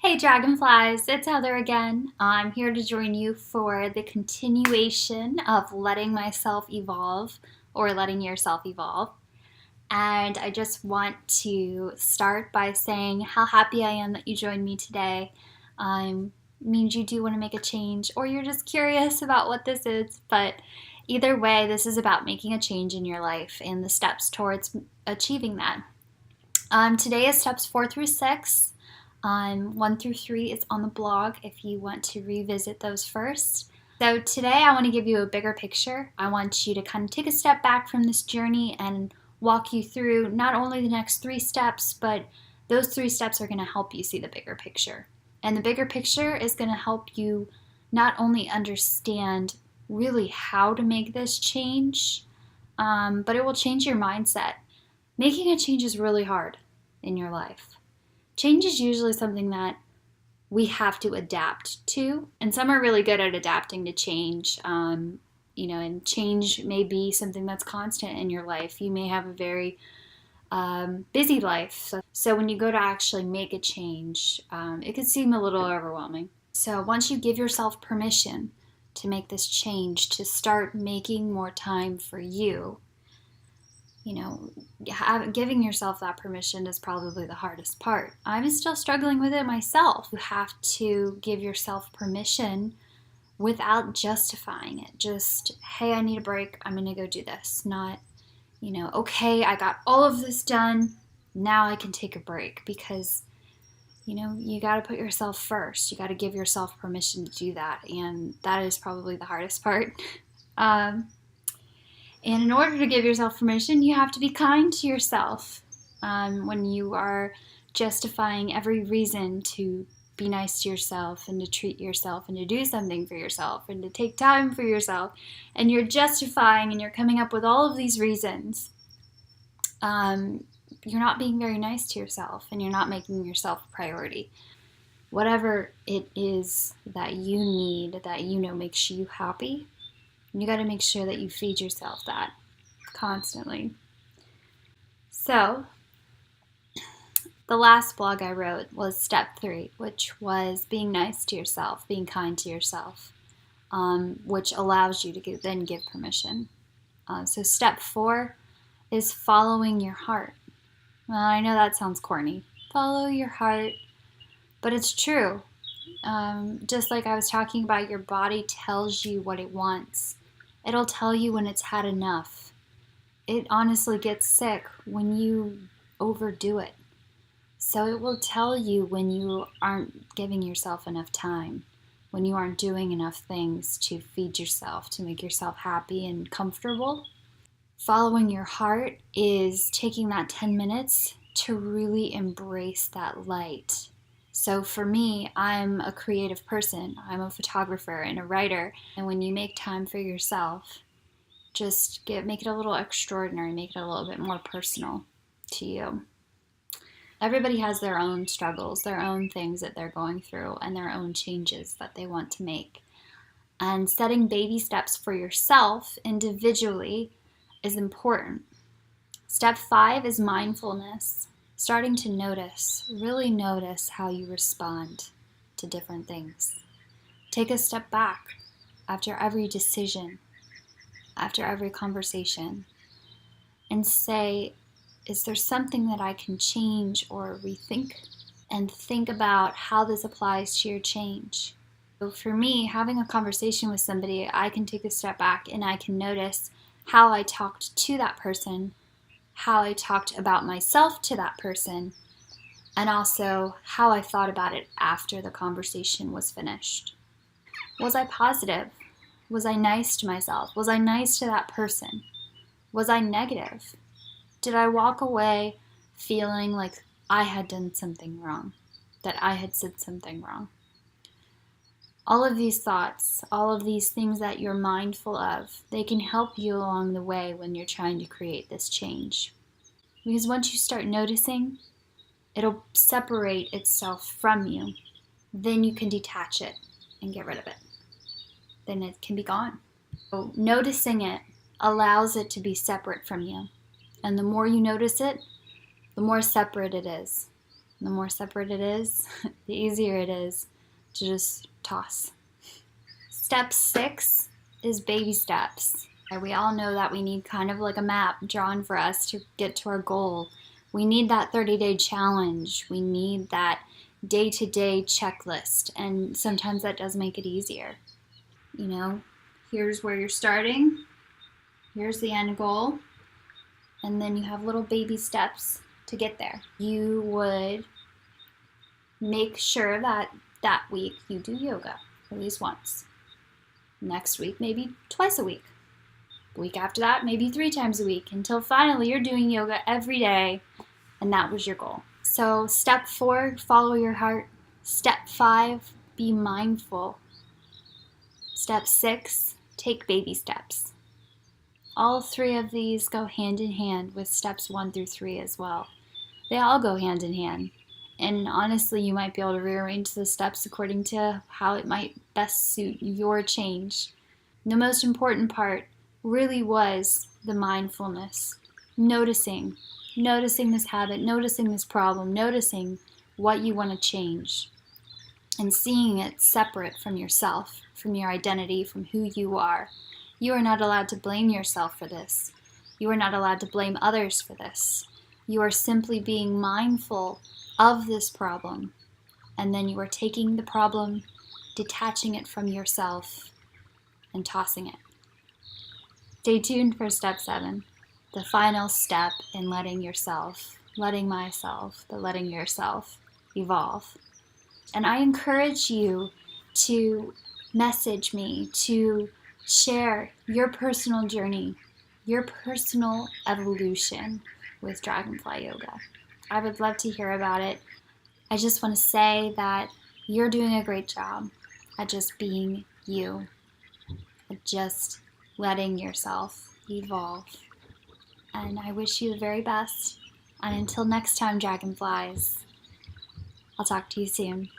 Hey Dragonflies, it's Heather again. I'm here to join you for the continuation of letting myself evolve or letting yourself evolve. And I just want to start by saying how happy I am that you joined me today. Means you do want to make a change or you're just curious about what this is. But either way, this is about making a change in your life and the steps towards achieving that. Today is steps 4 through 6. 1 through 3 is on the blog if you want to revisit those first. So today I want to give you a bigger picture. I want you to kind of take a step back from this journey and walk you through not only the next 3 steps, but those 3 steps are going to help you see the bigger picture. And the bigger picture is going to help you not only understand really how to make this change, but it will change your mindset. Making a change is really hard in your life. Change is usually something that we have to adapt to, and some are really good at adapting to change. And change may be something that's constant in your life. You may have a very busy life. So when you go to actually make a change, it could seem a little overwhelming. So once you give yourself permission to make this change, to start making more time for you, giving yourself that permission is probably the hardest part. I'm still struggling with it myself. You have to give yourself permission without justifying it. Just, hey, I need a break. I'm going to go do this. Not, okay, I got all of this done. Now I can take a break because, you got to put yourself first. You got to give yourself permission to do that. And that is probably the hardest part. And in order to give yourself permission, you have to be kind to yourself. When you are justifying every reason to be nice to yourself and to treat yourself and to do something for yourself and to take time for yourself, and you're justifying and you're coming up with all of these reasons, you're not being very nice to yourself and you're not making yourself a priority. Whatever it is that you need, that makes you happy, you got to make sure that you feed yourself that constantly. So, the last blog I wrote was step 3, which was being nice to yourself, being kind to yourself, which allows you to then give permission. So step 4 is following your heart. Well, I know that sounds corny. Follow your heart, but it's true. Just like I was talking about, your body tells you what it wants. It'll tell you when it's had enough. It honestly gets sick when you overdo it. So it will tell you when you aren't giving yourself enough time, when you aren't doing enough things to feed yourself, to make yourself happy and comfortable. Following your heart is taking that 10 minutes to really embrace that light. So for me, I'm a creative person. I'm a photographer and a writer. And when you make time for yourself, just make it a little extraordinary, make it a little bit more personal to you. Everybody has their own struggles, their own things that they're going through, and their own changes that they want to make. And setting baby steps for yourself individually is important. Step 5 is mindfulness. Starting to really notice how you respond to different things. Take a step back after every decision, after every conversation, and say, is there something that I can change or rethink? And think about how this applies to your change. So for me, having a conversation with somebody, I can take a step back and I can notice how I talked to that person, how I talked about myself to that person, and also how I thought about it after the conversation was finished. Was I positive? Was I nice to myself? Was I nice to that person? Was I negative? Did I walk away feeling like I had done something wrong, that I had said something wrong? All of these thoughts, all of these things that you're mindful of, they can help you along the way when you're trying to create this change. Because once you start noticing, it'll separate itself from you. Then you can detach it and get rid of it. Then it can be gone. So noticing it allows it to be separate from you. And the more you notice it, the more separate it is. The more separate it is, the easier it is to just toss. Step 6 is baby steps. We all know that we need kind of like a map drawn for us to get to our goal. We need that 30-day challenge. We need that day-to-day checklist, and sometimes that does make it easier. Here's where you're starting. Here's the end goal. And then you have little baby steps to get there. You would make sure that week you do yoga at least once. Next week, maybe twice a week. The week after that, maybe 3 times a week, until finally you're doing yoga every day, and that was your goal. So step 4, follow your heart. Step 5, be mindful. Step 6, take baby steps. All 3 of these go hand in hand with steps 1 through 3 as well. They all go hand in hand. And honestly, you might be able to rearrange the steps according to how it might best suit your change. The most important part really was the mindfulness. Noticing this habit, noticing this problem, noticing what you want to change, and seeing it separate from yourself, from your identity, from who you are. You are not allowed to blame yourself for this. You are not allowed to blame others for this. You are simply being mindful of this problem, and then you are taking the problem, detaching it from yourself, and tossing it. Stay tuned for step 7, the final step in letting yourself evolve. And I encourage you to message me, to share your personal journey, your personal evolution with Dragonfly Yoga. I would love to hear about it. I just want to say that you're doing a great job at just being you, at just letting yourself evolve. And I wish you the very best. And until next time, Dragonflies, I'll talk to you soon.